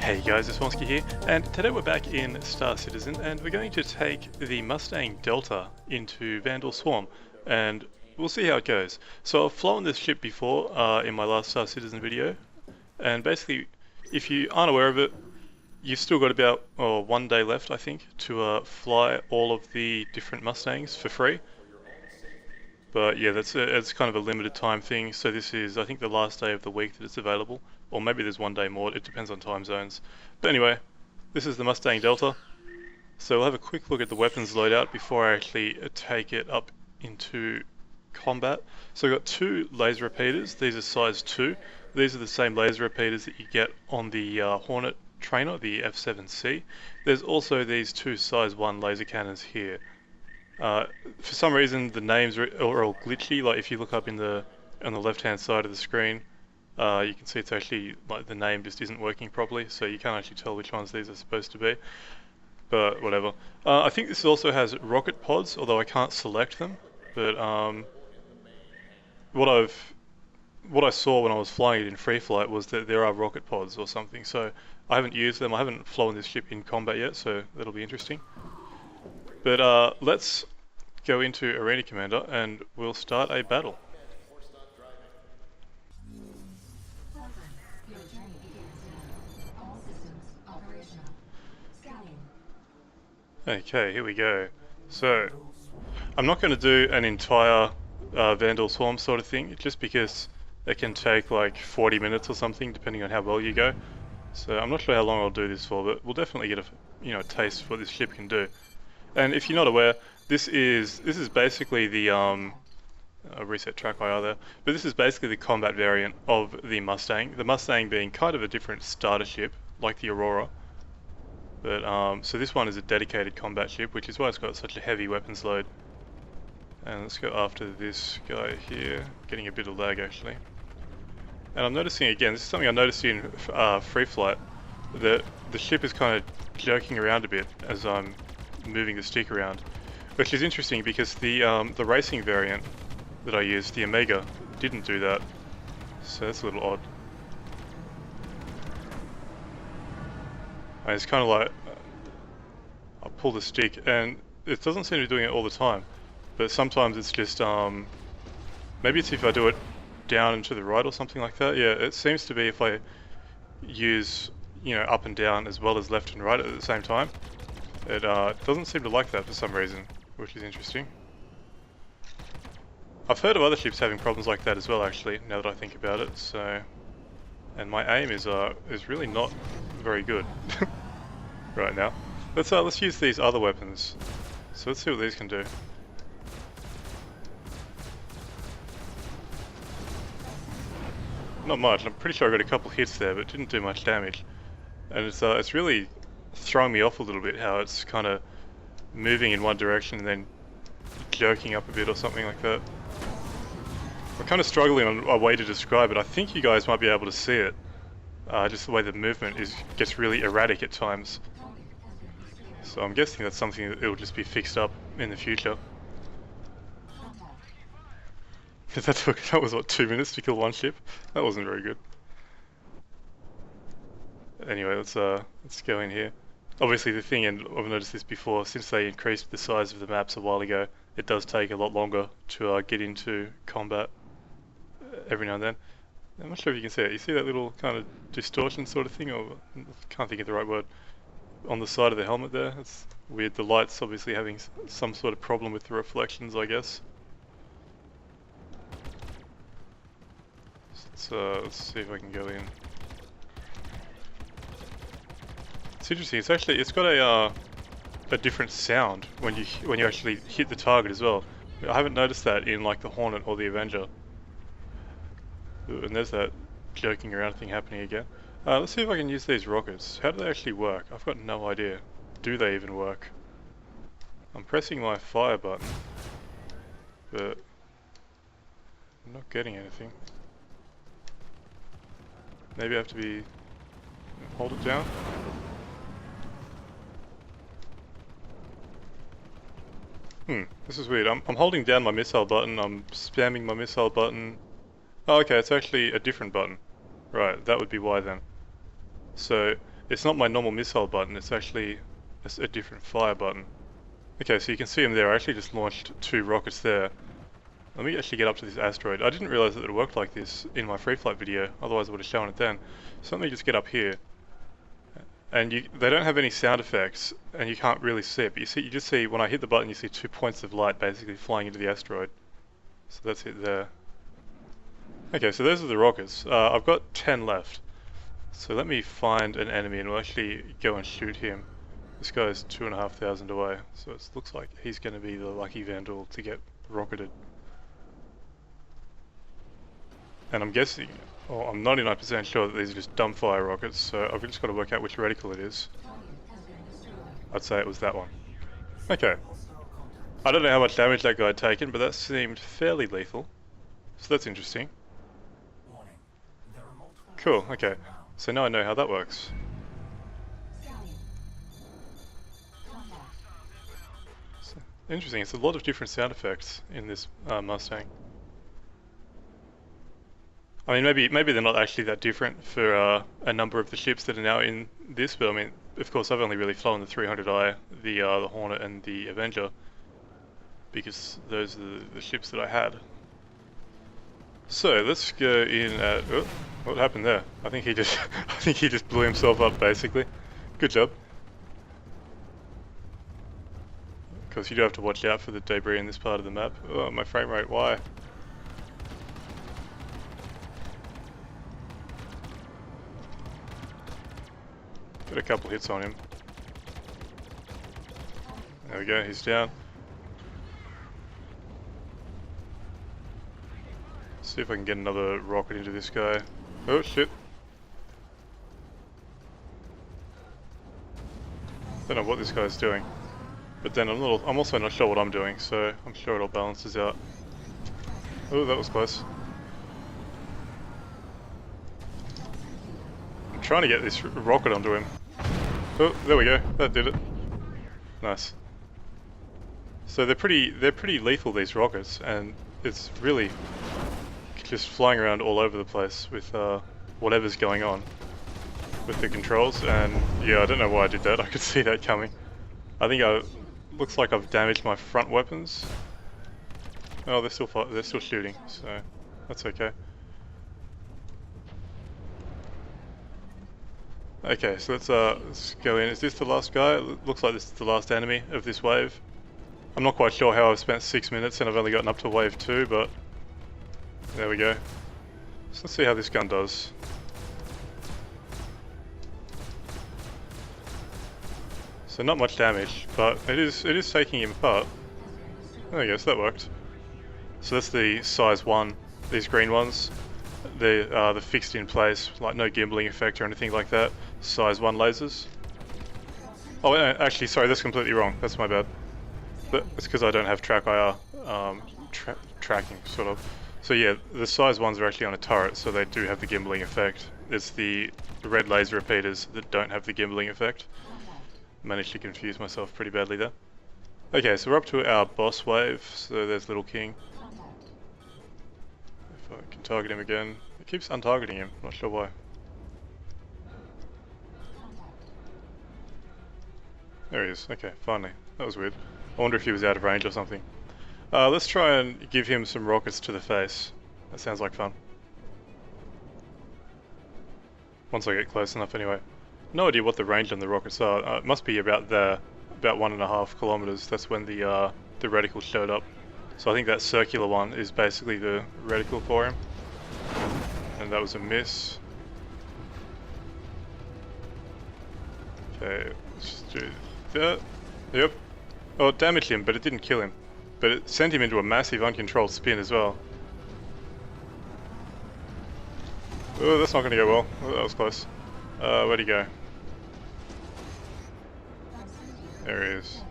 Hey guys, it's Vornskyr here, and today we're back in Star Citizen, and we're going to take the Mustang Delta into Vanduul Swarm, and we'll see how it goes. So I've flown this ship before in my last Star Citizen video, and basically, if you aren't aware of it, you've still got about 1 day left, I think, to fly all of the different Mustangs for free. But yeah, it's kind of a limited time thing, so this is, I think, the last day of the week that it's available. Or maybe there's 1 day more, it depends on time zones. But anyway, this is the Mustang Delta. So we'll have a quick look at the weapons loadout before I actually take it up into combat. So we've got 2 laser repeaters, these are size 2. These are the same laser repeaters that you get on the Hornet trainer, the F7C. There's also these 2 size 1 laser cannons here. For some reason the names are all glitchy, like if you look up on the left hand side of the screen, you can see it's actually like the name just isn't working properly, so you can't actually tell which ones these are supposed to be. But whatever. I think this also has rocket pods, although I can't select them. But what I saw when I was flying it in free flight was that there are rocket pods or something. So I haven't used them. I haven't flown this ship in combat yet, so that'll be interesting. But let's go into Arena Commander and we'll start a battle. Okay, here we go. So, I'm not going to do an entire Vanduul Swarm sort of thing, just because it can take like 40 minutes or something, depending on how well you go. So I'm not sure how long I'll do this for, but we'll definitely get a taste of what this ship can do. And if you're not aware, this is basically the I'll reset TrackIR there, but this is basically the combat variant of the Mustang. The Mustang being kind of a different starter ship, like the Aurora. But so this one is a dedicated combat ship, which is why it's got such a heavy weapons load. And let's go after this guy here. Getting a bit of lag actually. And I'm noticing again, this is something I noticed in free flight, that the ship is kind of jerking around a bit as I'm moving the stick around, which is interesting because the racing variant that I used, the Omega, didn't do that. So that's a little odd. And it's kind of like, I'll pull the stick and it doesn't seem to be doing it all the time, but sometimes it's just, maybe it's if I do it down and to the right or something like that. Yeah, it seems to be if I use, up and down as well as left and right at the same time. It doesn't seem to like that for some reason, which is interesting. I've heard of other ships having problems like that as well actually, now that I think about it, so... And my aim is really not very good right now. Let's use these other weapons. So let's see what these can do. Not much. I'm pretty sure I got a couple hits there, but it didn't do much damage. And it's really throwing me off a little bit how it's kind of moving in one direction and then jerking up a bit or something like that. I'm kind of struggling on a way to describe it. I think you guys might be able to see it. Just the way the movement gets really erratic at times. So I'm guessing that's something that it'll just be fixed up in the future. That was what, 2 minutes to kill one ship? That wasn't very good. Anyway, let's go in here. Obviously the thing, and I've noticed this before, since they increased the size of the maps a while ago, it does take a lot longer to get into combat every now and then. I'm not sure if you can see it. You see that little kind of distortion sort of thing, or I can't think of the right word, on the side of the helmet there? It's weird. The light's obviously having some sort of problem with the reflections, I guess. So let's see if I can go in. It's interesting. It's got a different sound when you actually hit the target as well. I haven't noticed that in like the Hornet or the Avenger. Ooh, and there's that joking around thing happening again. Let's see if I can use these rockets. How do they actually work? I've got no idea. Do they even work? I'm pressing my fire button, but I'm not getting anything. Maybe I have to hold it down. This is weird. I'm holding down my missile button, I'm spamming my missile button. Oh, okay, it's actually a different button. Right, that would be why then. So, it's not my normal missile button, it's actually a different fire button. Okay, so you can see them there. I actually just launched 2 rockets there. Let me actually get up to this asteroid. I didn't realize that it worked like this in my free flight video, otherwise I would have shown it then. So let me just get up here. And they don't have any sound effects, and you can't really see it, but you just see, when I hit the button, you see 2 points of light basically flying into the asteroid. So that's it there. Okay, so those are the rockets. I've got 10 left. So let me find an enemy and we'll actually go and shoot him. This guy's 2,500 away, so it looks like he's going to be the lucky Vanduul to get rocketed. And I'm guessing, or I'm 99% sure that these are just dumbfire rockets, so I've just got to work out which reticle it is. I'd say it was that one. Okay. I don't know how much damage that guy had taken, but that seemed fairly lethal. So that's interesting. Cool, okay. So now I know how that works. So, interesting, it's a lot of different sound effects in this Mustang. I mean, maybe they're not actually that different for a number of the ships that are now in this, but I mean, of course I've only really flown the 300i, the Hornet and the Avenger, because those are the ships that I had. So let's go in at, oh, what happened there? I think he just blew himself up basically. Good job. Of course you do have to watch out for the debris in this part of the map. Oh, my frame rate, why? Got a couple hits on him. There we go, he's down. See if I can get another rocket into this guy. Oh shit. Don't know what this guy's doing. But then I'm also not sure what I'm doing, so I'm sure it all balances out. Oh, that was close. I'm trying to get this rocket onto him. Oh, there we go. That did it. Nice. So they're pretty lethal, these rockets, and it's really just flying around all over the place with whatever's going on with the controls. And yeah, I don't know why I did that. I could see that coming. I think looks like I've damaged my front weapons. Oh, they're still shooting, so that's okay. Okay, so let's go in. Is this the last guy? It looks like this is the last enemy of this wave. I'm not quite sure how I've spent 6 minutes and I've only gotten up to wave 2, but there we go. So let's see how this gun does. So not much damage, but it is taking him apart. There we go, so that worked. So that's the size 1, these green ones. They're fixed in place, like no gimbling effect or anything like that. Size 1 lasers. Oh, actually, sorry, that's completely wrong. That's my bad. But it's because I don't have TrackIR tracking, sort of. So yeah, the size 1s are actually on a turret, so they do have the gimbling effect. It's the red laser repeaters that don't have the gimbling effect. Managed to confuse myself pretty badly there. Okay, so we're up to our boss wave, so there's Little King. If I can target him again. It keeps untargeting him, not sure why. There he is, okay, finally. That was weird. I wonder if he was out of range or something. Let's try and give him some rockets to the face. That sounds like fun. Once I get close enough anyway. No idea what the range on the rockets are. It must be about 1.5 kilometers. That's when the reticle showed up. So I think that circular one is basically the reticle for him. And that was a miss. Okay, let's just do that. Yep. Oh, it damaged him, but it didn't kill him. But it sent him into a massive uncontrolled spin as well. Oh, that's not going to go well. Oh, that was close. Where'd he go? There he is.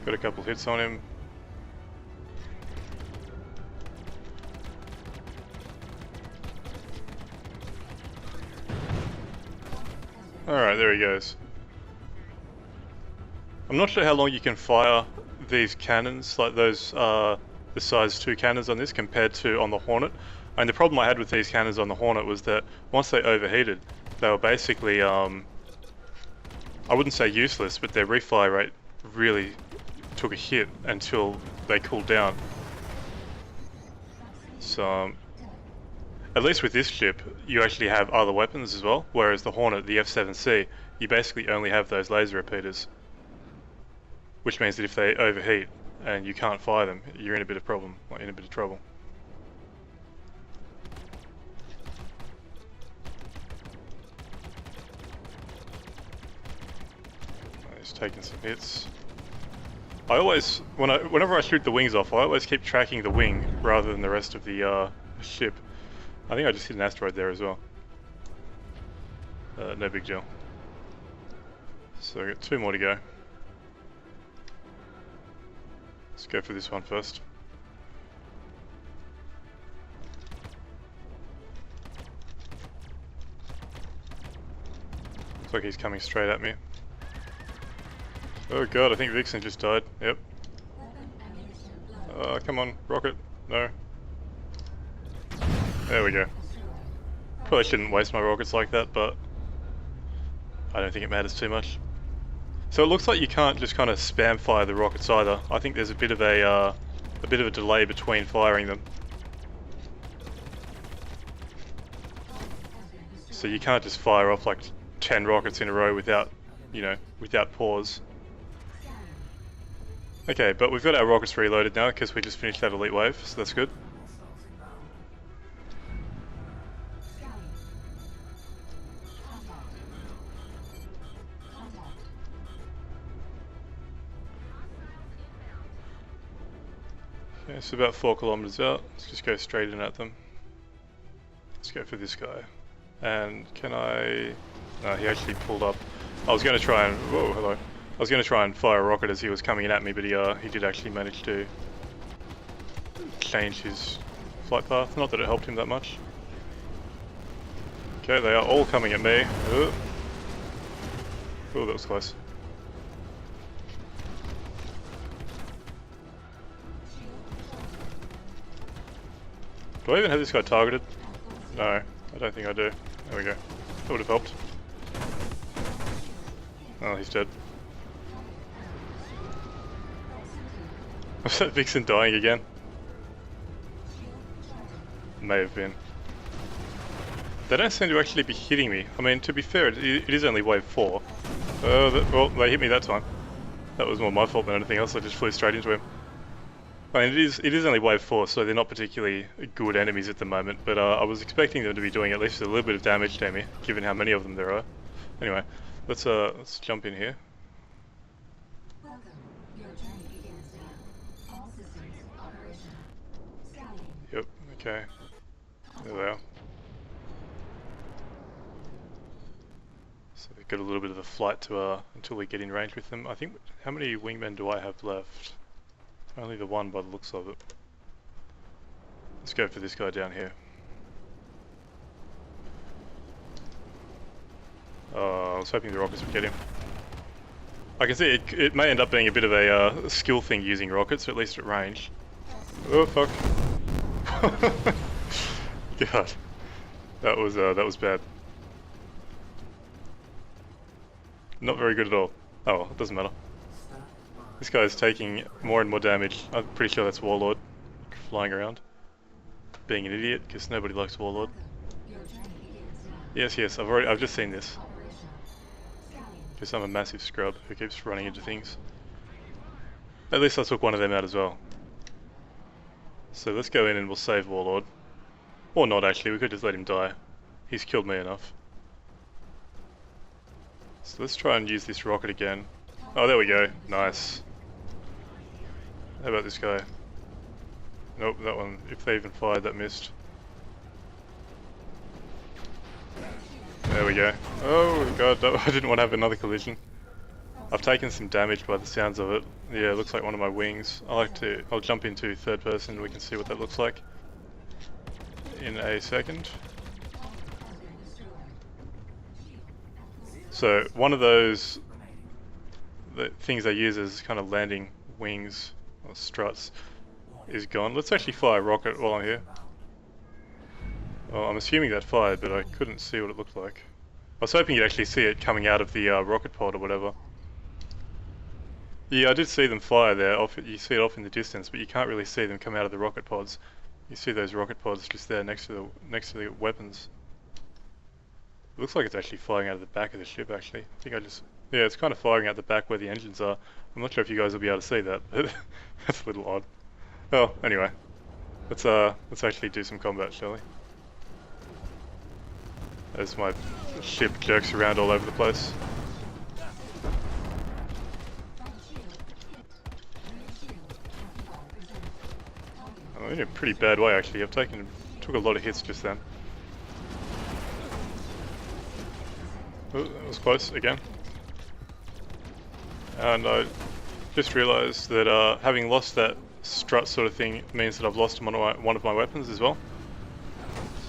Got a couple hits on him. Alright, there he goes. I'm not sure how long you can fire these cannons, like those, the size 2 cannons on this compared to on the Hornet. And the problem I had with these cannons on the Hornet was that once they overheated, they were basically, I wouldn't say useless, but their refire rate really took a hit until they cooled down. So, at least with this ship, you actually have other weapons as well, whereas the Hornet, the F7C, you basically only have those laser repeaters. Which means that if they overheat and you can't fire them, you're in a bit of problem, like in a bit of trouble. He's taking some hits. I always, whenever I shoot the wings off, I always keep tracking the wing rather than the rest of the ship. I think I just hit an asteroid there as well. No big deal. So I've got 2 more to go. Let's go for this one first. Looks like he's coming straight at me. Oh god, I think Vixen just died. Yep. Come on, rocket. No. There we go. Probably shouldn't waste my rockets like that, but I don't think it matters too much. So it looks like you can't just kind of spam fire the rockets either. I think there's a bit of a delay between firing them. So you can't just fire off like 10 rockets in a row without, you know, without pause. Okay, but we've got our rockets reloaded now because we just finished that elite wave, so that's good. Okay, so about 4 kilometers out. Let's just go straight in at them. Let's go for this guy. And can I... No, he actually pulled up. I was going to try and... Whoa, hello. I was going to try and fire a rocket as he was coming in at me, but he did actually manage to change his flight path. Not that it helped him that much. Okay, they are all coming at me. Oh, that was close. Do I even have this guy targeted? No, I don't think I do. There we go. That would have helped. Oh, he's dead. Was that Vixen dying again? May have been. They don't seem to actually be hitting me. I mean, to be fair, it is only wave 4. Well, they hit me that time. That was more my fault than anything else. I just flew straight into him. I mean, it is only wave 4, so they're not particularly good enemies at the moment, but I was expecting them to be doing at least a little bit of damage to me, given how many of them there are. Anyway, let's jump in here. Yep, okay. There they are. So we've got a little bit of a flight to until we get in range with them. I think, how many wingmen do I have left? Only the one by the looks of it. Let's go for this guy down here. I was hoping the rockets would get him. I can see it may end up being a bit of a skill thing using rockets, at least at range. Oh fuck. God. That was bad. Not very good at all. Oh well, it doesn't matter. This guy's taking more and more damage. I'm pretty sure that's Warlord flying around. Being an idiot, because nobody likes Warlord. Yes, I've just seen this. Because I'm a massive scrub who keeps running into things. At least I took one of them out as well. So let's go in and we'll save Warlord. Or not actually, we could just let him die. He's killed me enough. So let's try and use this rocket again. Oh, there we go. Nice. How about this guy? Nope, that one, if they even fired, that missed. There we go. Oh god, I didn't want to have another collision. I've taken some damage by the sounds of it. Yeah, it looks like one of my wings. I'll jump into third person and we can see what that looks like in a second. So one of those things they use as kind of landing wings or struts is gone. Let's actually fire a rocket while I'm here. Well, I'm assuming that fired, but I couldn't see what it looked like. I was hoping you'd actually see it coming out of the rocket pod or whatever. Yeah, I did see them fire there. You see it off in the distance, but you can't really see them come out of the rocket pods. You see those rocket pods just there next to the weapons. It looks like it's actually firing out of the back of the ship. Actually, I think yeah, it's kind of firing out the back where the engines are. I'm not sure if you guys will be able to see that. That's a little odd. Well, anyway, let's actually do some combat, shall we? As my ship jerks around all over the place. I'm in a pretty bad way actually. Took a lot of hits just then. Oh, that was close again. And I just realised that having lost that strut sort of thing means that I've lost one of my weapons as well.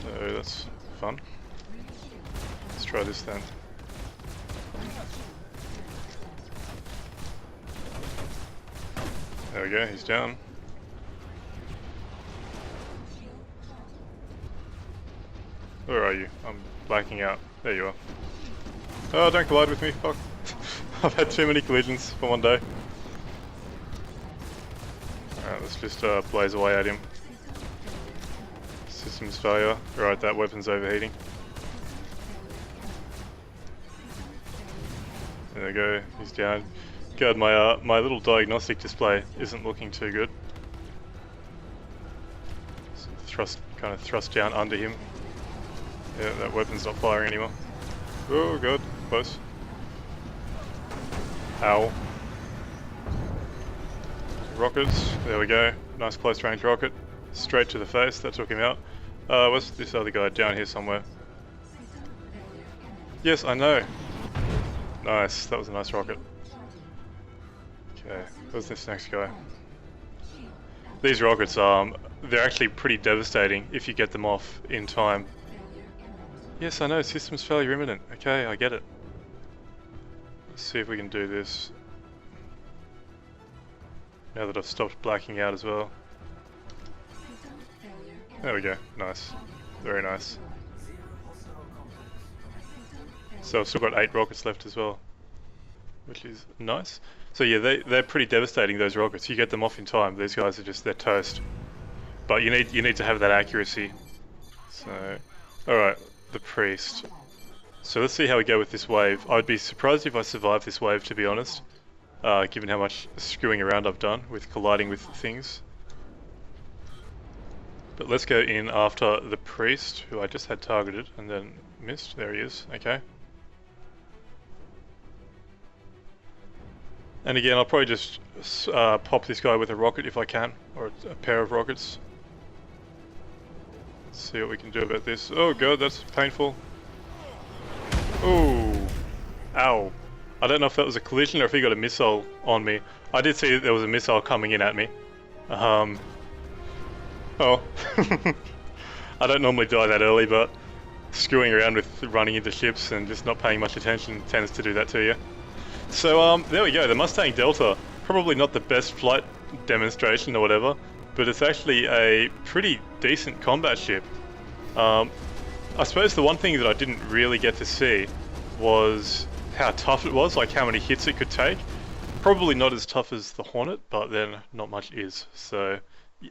So that's fun. Let's try this then. There we go, he's down. Where are you? I'm blacking out. There you are. Oh, don't collide with me, fuck. I've had too many collisions for one day. Alright, let's just blaze away at him. Systems failure. Right, that weapon's overheating. There we go, he's down. God, my little diagnostic display isn't looking too good. So kind of thrust down under him. Yeah, that weapon's not firing anymore. Oh god, close. Ow. Rockets, there we go. Nice close range rocket. Straight to the face, that took him out. What's this other guy down here somewhere? Yes, I know. Nice, that was a nice rocket. Okay, where's this next guy? These rockets, they're actually pretty devastating if you get them off in time. Yes, I know, systems failure imminent. Okay, I get it. Let's see if we can do this. Now that I've stopped blacking out as well. There we go, nice. Very nice. So I've still got 8 rockets left as well, which is nice. So yeah, they're pretty devastating, those rockets. You get them off in time, these guys are they're toast. But you need to have that accuracy. So, alright, the priest. So let's see how we go with this wave. I'd be surprised if I survive this wave, to be honest, given how much screwing around I've done with colliding with things. But let's go in after the priest, who I just had targeted and then missed. There he is, okay. And again, I'll probably just pop this guy with a rocket if I can, or a pair of rockets. Let's see what we can do about this. Oh god, that's painful. Ooh. Ow. I don't know if that was a collision or if he got a missile on me. I did see that there was a missile coming in at me. Oh. I don't normally die that early, but screwing around with running into ships and just not paying much attention tends to do that to you. So there we go, the Mustang Delta. Probably not the best flight demonstration or whatever, but it's actually a pretty decent combat ship. I suppose the one thing that I didn't really get to see was how tough it was, like how many hits it could take. Probably not as tough as the Hornet, but then not much is. So,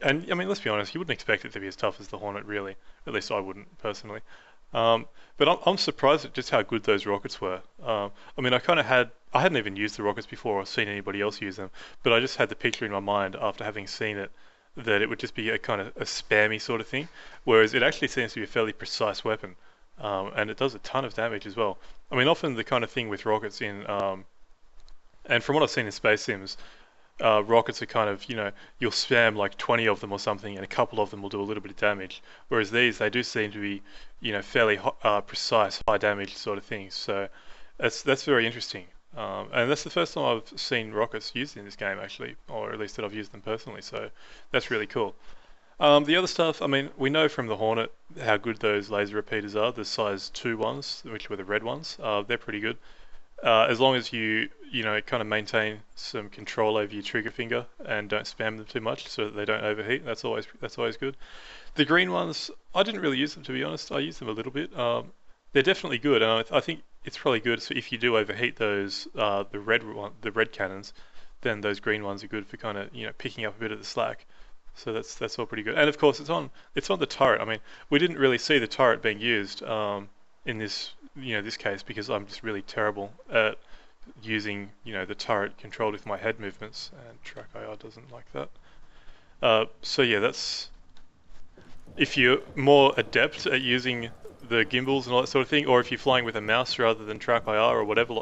and I mean, let's be honest, you wouldn't expect it to be as tough as the Hornet, really. At least I wouldn't, personally. But I'm surprised at just how good those rockets were. I mean, I hadn't even used the rockets before or seen anybody else use them, but I just had the picture in my mind after having seen it, that it would just be a kind of a spammy sort of thing, whereas it actually seems to be a fairly precise weapon, and it does a ton of damage as well. I mean, often the kind of thing with rockets in, and from what I've seen in space sims, rockets are kind of, you know, you'll spam like 20 of them or something, and a couple of them will do a little bit of damage, whereas these, they do seem to be, you know, fairly precise, high damage sort of things. So that's very interesting. And that's the first time I've seen rockets used in this game, actually, or at least that I've used them personally, so that's really cool. The other stuff, I mean, we know from the Hornet how good those laser repeaters are, the size 2 ones, which were the red ones. They're pretty good. as long as you kind of maintain some control over your trigger finger and don't spam them too much so that they don't overheat. That's always good. The green ones, I didn't really use them, to be honest. I used them a little bit. They're definitely good, and I think it's probably good. So if you do overheat those, the red cannons, then those green ones are good for kind of picking up a bit of the slack. So that's all pretty good. And of course, it's on the turret. I mean, we didn't really see the turret being used in this case because I'm just really terrible at using the turret controlled with my head movements, and TrackIR doesn't like that. So yeah, that's if you're more adept at using the gimbals and all that sort of thing, or if you're flying with a mouse rather than TrackIR or whatever,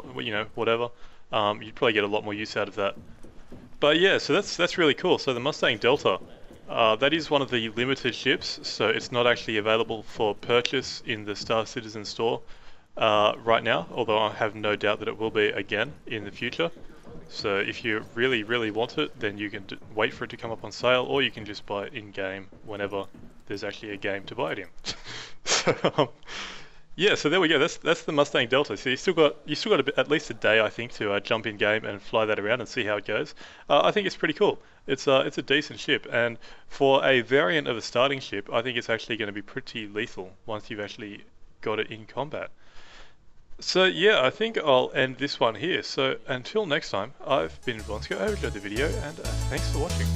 you'd probably get a lot more use out of that. But yeah, so that's really cool. So the Mustang Delta, that is one of the limited ships, so it's not actually available for purchase in the Star Citizen store right now, although I have no doubt that it will be again in the future. So if you really, really want it, then you can wait for it to come up on sale, or you can just buy it in-game whenever there's actually a game to buy it in. So, yeah, so there we go. That's the Mustang Delta. So you still got at least a day, I think, to jump in game and fly that around and see how it goes. I think it's pretty cool. It's a decent ship, and for a variant of a starting ship, I think it's actually going to be pretty lethal once you've actually got it in combat. So yeah, I think I'll end this one here. So until next time, I've been Vornskyr. I hope you enjoyed the video, and thanks for watching.